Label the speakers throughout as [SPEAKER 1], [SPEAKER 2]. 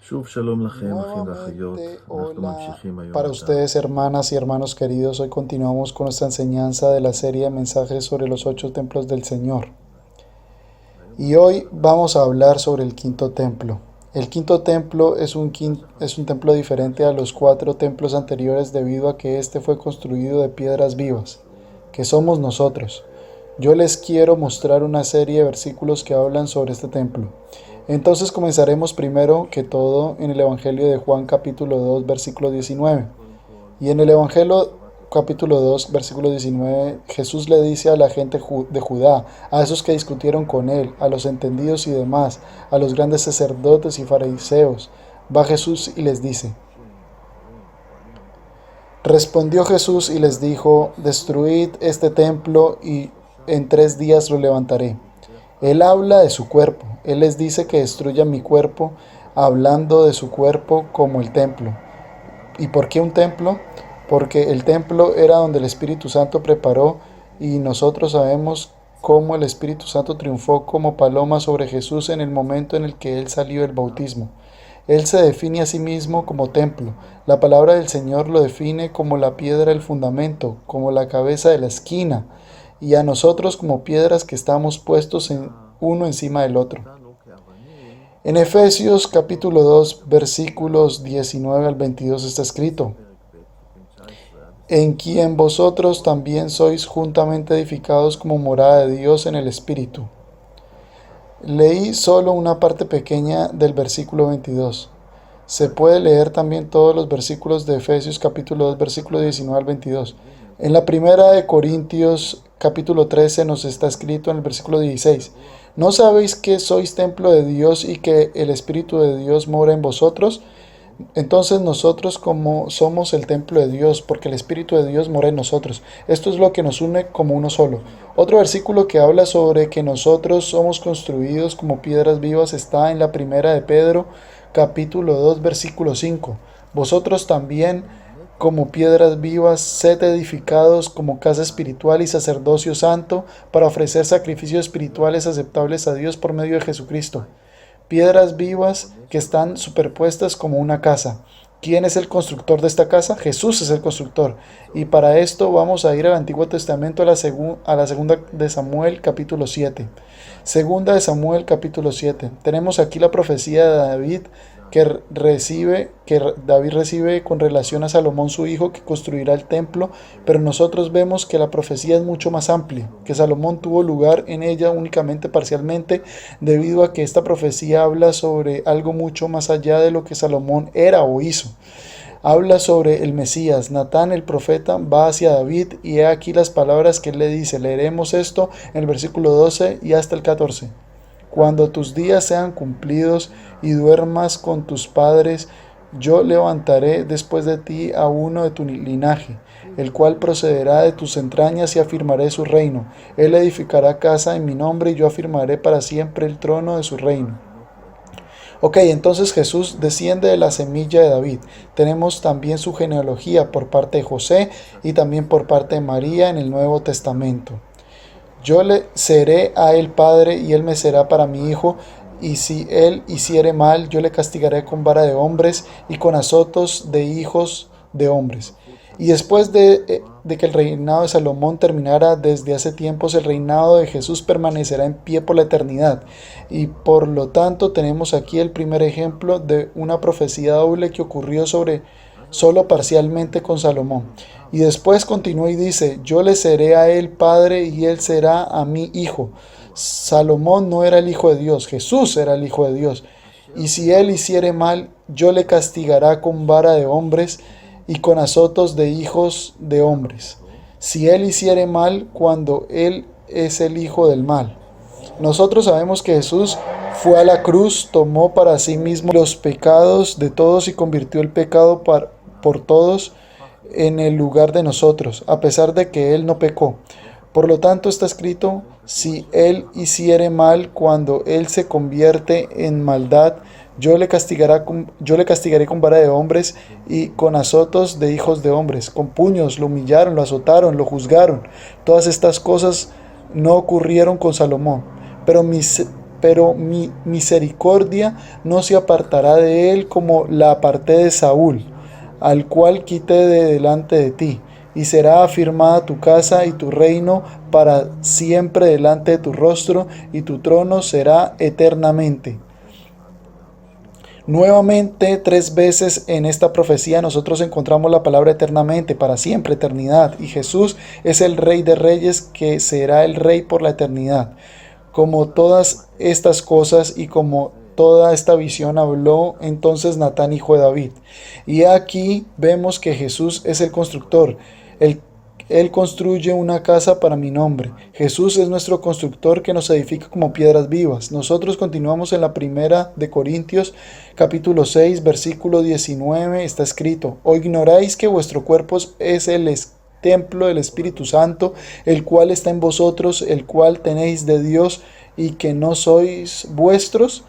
[SPEAKER 1] שוב שלום לכם, אחים ואחיות.
[SPEAKER 2] Nuevamente,
[SPEAKER 1] אנחנו
[SPEAKER 2] hola
[SPEAKER 1] ממשיכים היום
[SPEAKER 2] para
[SPEAKER 1] את
[SPEAKER 2] ustedes, hermanas y hermanos queridos. Hoy continuamos con nuestra enseñanza de la serie de mensajes sobre los 8 templos del Señor. Y hoy vamos a hablar sobre el quinto templo. El quinto templo es un templo diferente a los 4 templos anteriores debido a que este fue construido de piedras vivas, que somos nosotros. Yo les quiero mostrar una serie de versículos que hablan sobre este templo. Entonces comenzaremos primero que todo en el Evangelio de Juan capítulo 2 versículo 19. Y en el Evangelio capítulo 2 versículo 19 Jesús le dice a la gente de Judá, a esos que discutieron con él, a los entendidos y demás, a los grandes sacerdotes y fariseos, va Jesús y les dice: Respondió Jesús y les dijo: destruid este templo y en 3 días lo levantaré. Él habla de su cuerpo. Él les dice que destruyan mi cuerpo, hablando de su cuerpo como el templo. ¿Y por qué un templo? Porque el templo era donde el Espíritu Santo preparó, y nosotros sabemos cómo el Espíritu Santo triunfó como paloma sobre Jesús en el momento en el que él salió del bautismo. Él se define a sí mismo como templo. La palabra del Señor lo define como la piedra del fundamento, como la cabeza de la esquina, y a nosotros como piedras que estamos puestos uno encima del otro. En Efesios capítulo 2 versículos 19 al 22 está escrito: en quien vosotros también sois juntamente edificados como morada de Dios en el Espíritu. Leí solo una parte pequeña del versículo 22. Se puede leer también todos los versículos de Efesios capítulo 2 versículo 19 al 22. En la primera de Corintios capítulo 13 nos está escrito en el versículo 16: ¿no sabéis que sois templo de Dios y que el Espíritu de Dios mora en vosotros? Entonces nosotros como somos el templo de Dios, porque el Espíritu de Dios mora en nosotros. Esto es lo que nos une como uno solo. Otro versículo que habla sobre que nosotros somos construidos como piedras vivas está en la primera de Pedro, capítulo 2, versículo 5. Vosotros también, como piedras vivas, sed edificados como casa espiritual y sacerdocio santo, para ofrecer sacrificios espirituales aceptables a Dios por medio de Jesucristo. Piedras vivas que están superpuestas como una casa. ¿Quién es el constructor de esta casa? Jesús es el constructor. Y para esto vamos a ir al Antiguo Testamento, a la segunda de Samuel capítulo 7. Segunda de Samuel capítulo 7. Tenemos aquí la profecía de David que David recibe con relación a Salomón su hijo, que construirá el templo, pero nosotros vemos que la profecía es mucho más amplia, que Salomón tuvo lugar en ella únicamente parcialmente, debido a que esta profecía habla sobre algo mucho más allá de lo que Salomón era o hizo. Habla sobre el Mesías. Natán el profeta va hacia David y he aquí las palabras que él le dice. Leeremos esto en el versículo 12 y hasta el 14. Cuando tus días sean cumplidos y duermas con tus padres, yo levantaré después de ti a uno de tu linaje, el cual procederá de tus entrañas, y afirmaré su reino. Él edificará casa en mi nombre y yo afirmaré para siempre el trono de su reino. Ok, entonces Jesús desciende de la semilla de David. Tenemos también su genealogía por parte de José y también por parte de María en el Nuevo Testamento. Yo le seré a él padre y él me será para mi hijo, y si él hiciere mal, yo le castigaré con vara de hombres y con azotos de hijos de hombres. Y después de que el reinado de Salomón terminara desde hace tiempos, el reinado de Jesús permanecerá en pie por la eternidad. Y por lo tanto tenemos aquí el primer ejemplo de una profecía doble que ocurrió sobre solo parcialmente con Salomón. Y después continúa y dice: yo le seré a él padre y él será a mí hijo. Salomón no era el hijo de Dios, Jesús era el hijo de Dios. Y si él hiciere mal, yo le castigará con vara de hombres y con azotos de hijos de hombres. Si él hiciere mal, cuando él es el hijo del mal. Nosotros sabemos que Jesús fue a la cruz, tomó para sí mismo los pecados de todos y convirtió el pecado por todos en el lugar de nosotros, a pesar de que él no pecó. Por lo tanto está escrito: si él hiciere mal, cuando él se convierte en maldad, yo le castigaré con vara de hombres y con azotos de hijos de hombres. Con puños lo humillaron, lo azotaron, lo juzgaron. Todas estas cosas no ocurrieron con Salomón, pero pero mi misericordia no se apartará de él como la aparté de Saúl, al cual quité de delante de ti. Y será afirmada tu casa y tu reino para siempre delante de tu rostro, y tu trono será eternamente. Nuevamente, 3 veces en esta profecía nosotros encontramos la palabra eternamente, para siempre, eternidad. Y Jesús es el Rey de Reyes, que será el Rey por la eternidad. Como todas estas cosas y como toda esta visión habló entonces Natán, hijo de David. Y aquí vemos que Jesús es el constructor. Él construye una casa para mi nombre. Jesús es nuestro constructor que nos edifica como piedras vivas. Nosotros continuamos en la primera de Corintios, capítulo 6, versículo 19. Está escrito: ¿O ignoráis que vuestro cuerpo es el templo del Espíritu Santo, el cual está en vosotros, el cual tenéis de Dios, y que no sois vuestros?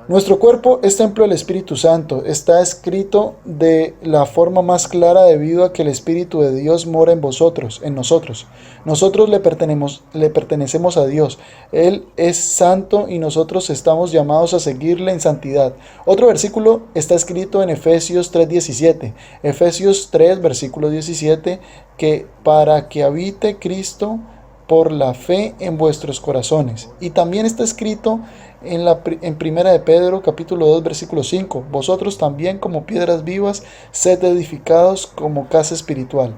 [SPEAKER 2] Nuestro cuerpo es templo del Espíritu Santo. Está escrito de la forma más clara debido a que el Espíritu de Dios mora en vosotros, en nosotros. Nosotros le pertenecemos a Dios. Él es santo y nosotros estamos llamados a seguirle en santidad. Otro versículo está escrito en Efesios 3:17. Efesios 3, versículo 17, que para que habite Cristo por la fe en vuestros corazones. Y también está escrito en primera de Pedro, capítulo 2, versículo 5. Vosotros también, como piedras vivas, sed edificados como casa espiritual.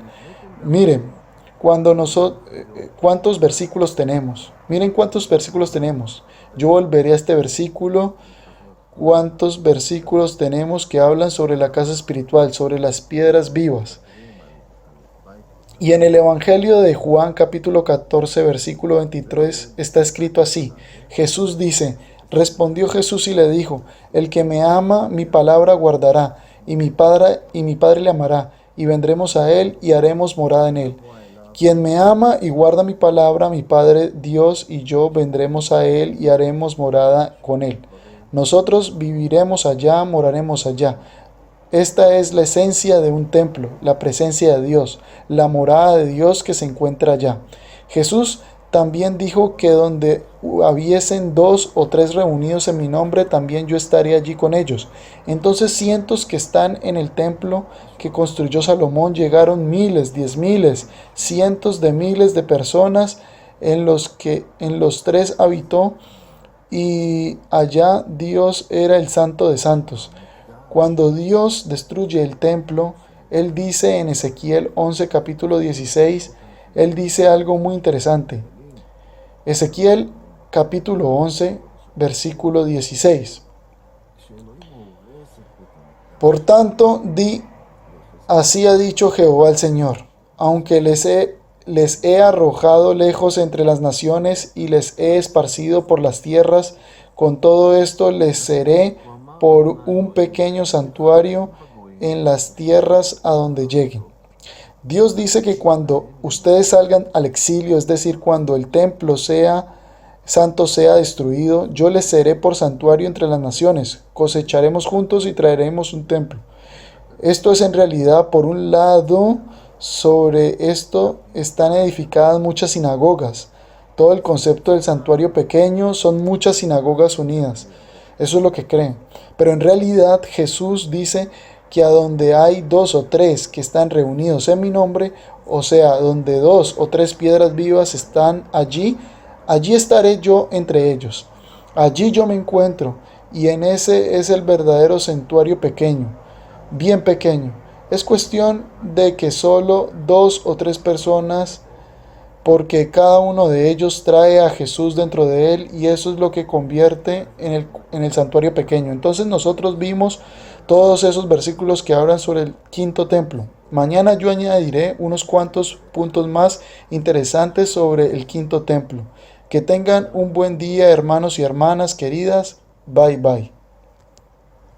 [SPEAKER 2] Miren, ¿cuántos versículos tenemos? Miren cuántos versículos tenemos. Yo volveré a este versículo. ¿Cuántos versículos tenemos que hablan sobre la casa espiritual, sobre las piedras vivas? Y en el Evangelio de Juan, capítulo 14, versículo 23, está escrito así. Jesús dice: respondió Jesús y le dijo: el que me ama, mi palabra guardará, y mi Padre le amará, y vendremos a él y haremos morada en él. Quien me ama y guarda mi palabra, mi Padre Dios y yo vendremos a él y haremos morada con él. Nosotros viviremos allá, moraremos allá. Esta es la esencia de un templo, la presencia de Dios, la morada de Dios que se encuentra allá. Jesús también dijo que donde hubiesen 2 o 3 reunidos en mi nombre, también yo estaré allí con ellos. Entonces cientos que están en el templo que construyó Salomón llegaron miles, 10,000, cientos de miles de personas en los 3 habitó, y allá Dios era el Santo de Santos. Cuando Dios destruye el templo, Él dice en Ezequiel 11, capítulo 16, Él dice algo muy interesante. Ezequiel capítulo 11, versículo 16. Por tanto, así ha dicho Jehová el Señor: aunque les he arrojado lejos entre las naciones y les he esparcido por las tierras, con todo esto les seré por un pequeño santuario en las tierras a donde lleguen. Dios dice que cuando ustedes salgan al exilio, es decir, cuando el templo santo sea destruido, yo les seré por santuario entre las naciones. Cosecharemos juntos y traeremos un templo. Esto es en realidad, por un lado, sobre esto están edificadas muchas sinagogas. Todo el concepto del santuario pequeño son muchas sinagogas unidas. Eso es lo que creen. Pero en realidad Jesús dice que a donde hay 2 o 3 que están reunidos en mi nombre, o sea, donde 2 o 3 piedras vivas están allí, allí estaré yo entre ellos. Allí yo me encuentro, y en ese es el verdadero santuario pequeño, bien pequeño. Es cuestión de que solo 2 o 3 personas, porque cada uno de ellos trae a Jesús dentro de él, y eso es lo que convierte en el santuario pequeño. Entonces nosotros vimos todos esos versículos que hablan sobre el quinto templo. Mañana yo añadiré unos cuantos puntos más interesantes sobre el quinto templo. Que tengan un buen día, hermanos y hermanas queridas. Bye bye.